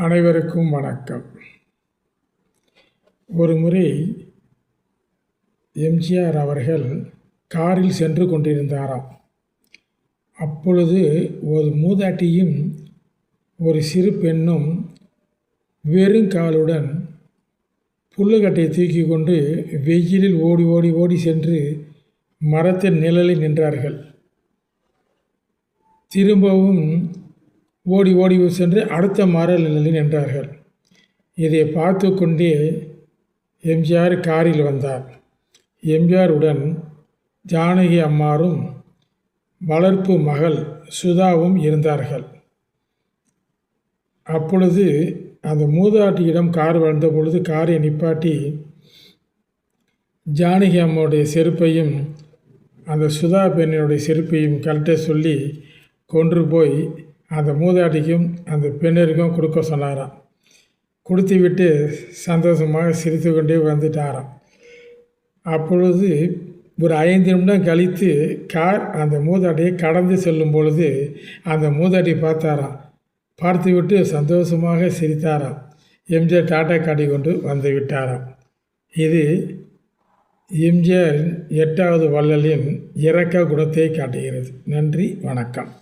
அனைவருக்கும் வணக்கம். ஒரு முறை எம்ஜிஆர் அவர்கள் காரில் சென்று கொண்டிருந்தாராம். அப்பொழுது ஒரு மூதாட்டியும் ஒரு சிறு பெண்ணும் வெறுங்காலுடன் புல்லுக்கட்டையை தூக்கி கொண்டு வெயிலில் ஓடி ஓடி ஓடி சென்று மரத்தின் நிழலில் நின்றார்கள். திரும்பவும் ஓடி ஓடி சென்று அடுத்த மர நிழலில் நின்றார்கள். இதை பார்த்து கொண்டே எம்ஜிஆர் காரில் வந்தார். எம்ஜிஆருடன் ஜானகி அம்மாரும் வளர்ப்பு மகள் சுதாவும் இருந்தார்கள். அப்பொழுது அந்த மூதாட்டியிடம் கார் வந்த பொழுது காரை நிப்பாட்டி ஜானகி அம்மாவுடைய செருப்பையும் அந்த சுதா பெண்ணினுடைய செருப்பையும் கழட்ட சொல்லி கொண்டு போய் அந்த மூதாட்டிக்கும் அந்த பெண்ணிற்கும் கொடுக்க சொன்னாராம். கொடுத்து விட்டு சந்தோஷமாக சிரித்து கொண்டே வந்துட்டாராம். அப்பொழுது ஒரு 5 நிமிடம் கழித்து கார் அந்த மூதாட்டியை கடந்து செல்லும் பொழுது அந்த மூதாட்டி பார்த்தாராம். பார்த்து விட்டு சந்தோஷமாக சிரித்தாராம். எம்ஜிஆர் டாட்டா காட்டி கொண்டு வந்து விட்டாராம். இது எம்ஜிஆரின் 8வது வள்ளலின் இரக்க குணத்தை காட்டுகிறது. நன்றி, வணக்கம்.